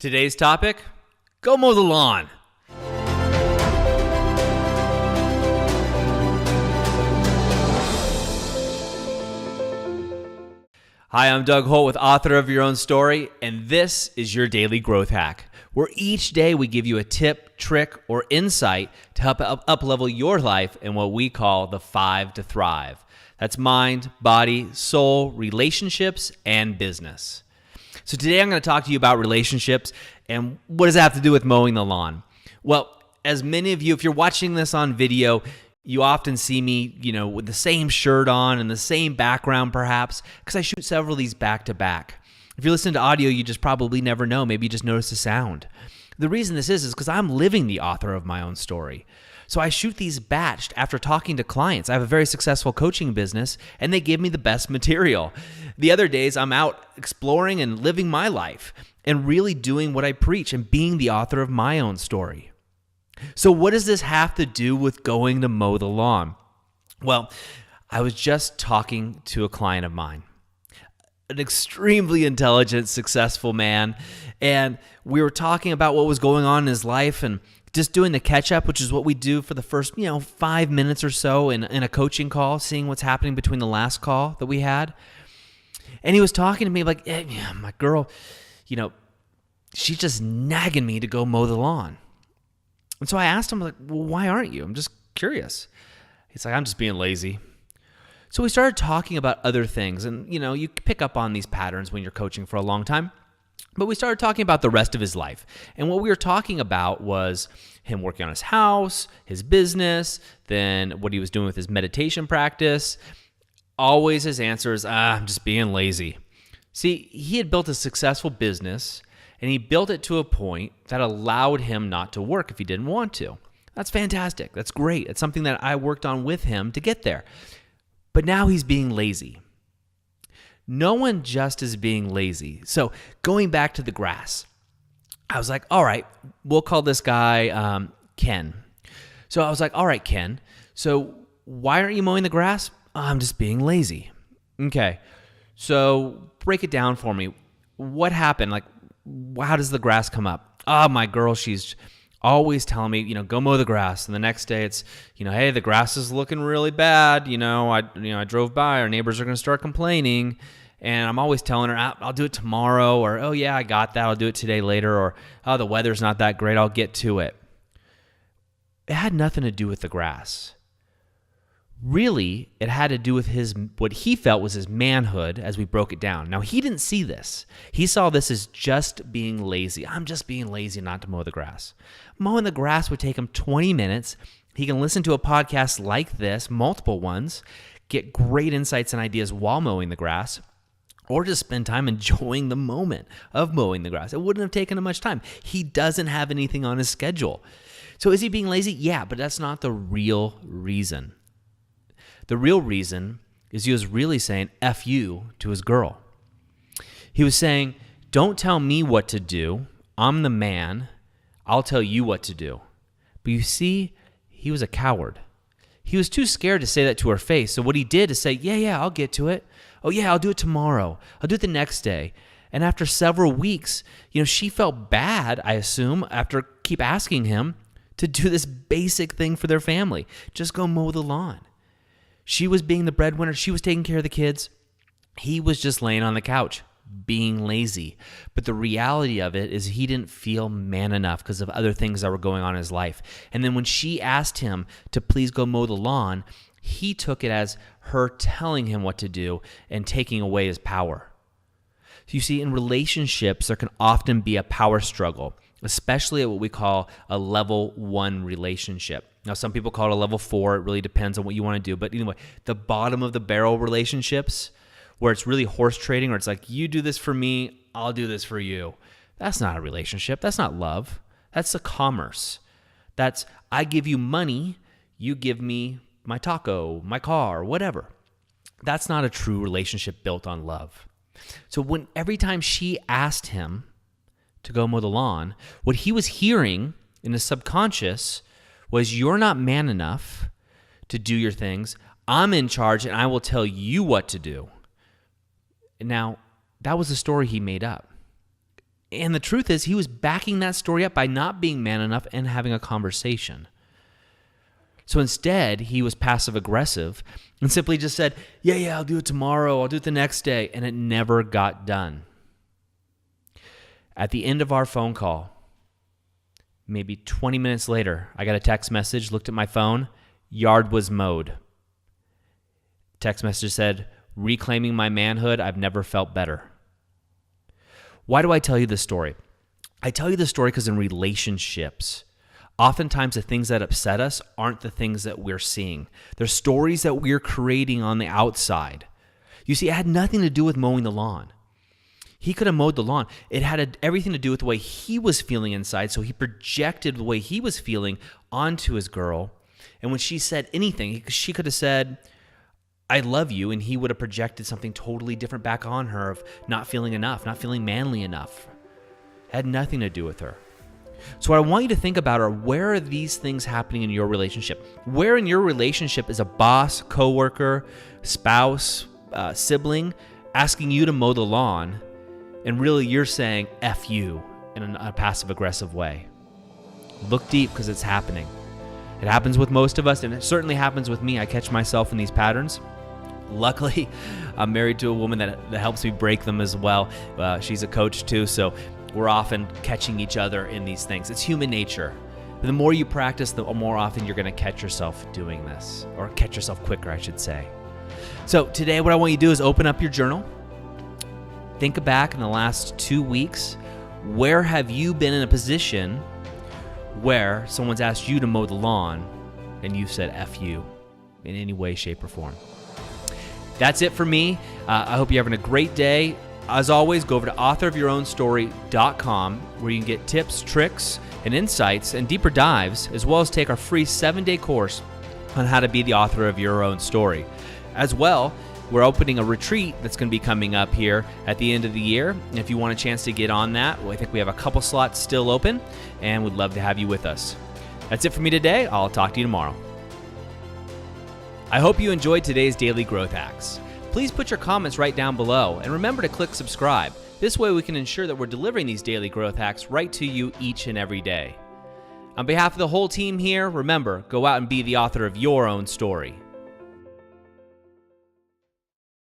Today's topic, go mow the lawn. Hi, I'm Doug Holt with Author of Your Own Story, and this is your Daily Growth Hack, where each day we give you a tip, trick, or insight to help up-level your life in what we call the 5 to Thrive. That's mind, body, soul, relationships, and business. So today I'm going to talk to you about relationships and what does that have to do with mowing the lawn? Well, as many of you, if you're watching this on video, you often see me, with the same shirt on and the same background perhaps, because I shoot several of these back to back. If you listen to audio, you just probably never know. Maybe you just notice the sound. The reason this is because I'm living the author of my own story. So I shoot these batched after talking to clients. I have a very successful coaching business, and they give me the best material. The other days, I'm out exploring and living my life and really doing what I preach and being the author of my own story. So what does this have to do with going to mow the lawn? Well, I was just talking to a client of mine, an extremely intelligent, successful man, and we were talking about what was going on in his life and just doing the catch-up, which is what we do for the first, 5 minutes or so in a coaching call, seeing what's happening between the last call that we had. And he was talking to me like, my girl, she's just nagging me to go mow the lawn. And so I asked him, well, why aren't you? I'm just curious. He's like, I'm just being lazy. So we started talking about other things. And, you pick up on these patterns when you're coaching for a long time. But we started talking about the rest of his life. And what we were talking about was him working on his house, his business, then what he was doing with his meditation practice. Always his answer is, I'm just being lazy. See, he had built a successful business, and he built it to a point that allowed him not to work if he didn't want to. That's fantastic. That's great. It's something that I worked on with him to get there. But now he's being lazy. No one just is being lazy. So going back to the grass, I was like, all right, we'll call this guy Ken. So I was like, all right, Ken, so why aren't you mowing the grass? I'm just being lazy. Okay, so break it down for me. What happened? Like, how does the grass come up? My girl, she's always telling me, go mow the grass. And the next day it's, hey, the grass is looking really bad. I drove by, our neighbors are going to start complaining. And I'm always telling her, I'll do it tomorrow. Or, oh yeah, I got that. I'll do it today later. Or, oh, the weather's not that great. I'll get to it. It had nothing to do with the grass. Really, it had to do with what he felt was his manhood as we broke it down. Now, he didn't see this. He saw this as just being lazy. I'm just being lazy not to mow the grass. Mowing the grass would take him 20 minutes. He can listen to a podcast like this, multiple ones, get great insights and ideas while mowing the grass, or just spend time enjoying the moment of mowing the grass. It wouldn't have taken him much time. He doesn't have anything on his schedule. So is he being lazy? Yeah, but that's not the real reason. The real reason is he was really saying F you to his girl. He was saying, don't tell me what to do. I'm the man. I'll tell you what to do. But you see, he was a coward. He was too scared to say that to her face. So what he did is say, yeah, I'll get to it. Oh yeah, I'll do it tomorrow. I'll do it the next day. And after several weeks, she felt bad, I assume, after keep asking him to do this basic thing for their family. Just go mow the lawn. She was being the breadwinner. She was taking care of the kids. He was just laying on the couch, being lazy. But the reality of it is he didn't feel man enough because of other things that were going on in his life. And then when she asked him to please go mow the lawn, he took it as her telling him what to do and taking away his power. So you see, in relationships, there can often be a power struggle, especially at what we call a level 1 relationship. Now, some people call it a level 4. It really depends on what you want to do. But anyway, the bottom of the barrel relationships, where it's really horse trading, or it's like, you do this for me, I'll do this for you. That's not a relationship. That's not love. That's a commerce. That's, I give you money, you give me my taco, my car, whatever. That's not a true relationship built on love. So every time she asked him to go mow the lawn, what he was hearing in his subconscious was, you're not man enough to do your things. I'm in charge and I will tell you what to do. Now, that was the story he made up. And the truth is, he was backing that story up by not being man enough and having a conversation. So instead, he was passive aggressive and simply just said, yeah, I'll do it tomorrow. I'll do it the next day. And it never got done. At the end of our phone call, maybe 20 minutes later, I got a text message, looked at my phone, yard was mowed. Text message said, reclaiming my manhood, I've never felt better. Why do I tell you this story? I tell you this story because in relationships, oftentimes the things that upset us aren't the things that we're seeing. They're stories that we're creating on the outside. You see, it had nothing to do with mowing the lawn. He could have mowed the lawn. It had everything to do with the way he was feeling inside, so he projected the way he was feeling onto his girl. And when she said anything, she could have said, I love you, and he would have projected something totally different back on her of not feeling enough, not feeling manly enough. It had nothing to do with her. So what I want you to think about are, where are these things happening in your relationship? Where in your relationship is a boss, coworker, spouse, sibling asking you to mow the lawn, and really you're saying F you in a passive-aggressive way? Look deep, because it's happening. It happens with most of us, and it certainly happens with me. I catch myself in these patterns. Luckily, I'm married to a woman that helps me break them as well. She's a coach too, so we're often catching each other in these things. It's human nature. But the more you practice, the more often you're going to catch yourself doing this, or catch yourself quicker, I should say. So today, what I want you to do is open up your journal. Think back in the last 2 weeks. Where have you been in a position where someone's asked you to mow the lawn and you've said F you in any way, shape, or form? That's it for me. I hope you're having a great day. As always, go over to authorofyourownstory.com, where you can get tips, tricks, and insights and deeper dives, as well as take our free 7-day course on how to be the author of your own story. As well, we're opening a retreat that's going to be coming up here at the end of the year. And if you want a chance to get on that, well, I think we have a couple slots still open, and we'd love to have you with us. That's it for me today. I'll talk to you tomorrow. I hope you enjoyed today's Daily Growth Hacks. Please put your comments right down below, and remember to click subscribe. This way we can ensure that we're delivering these Daily Growth Hacks right to you each and every day. On behalf of the whole team here, remember, go out and be the author of your own story.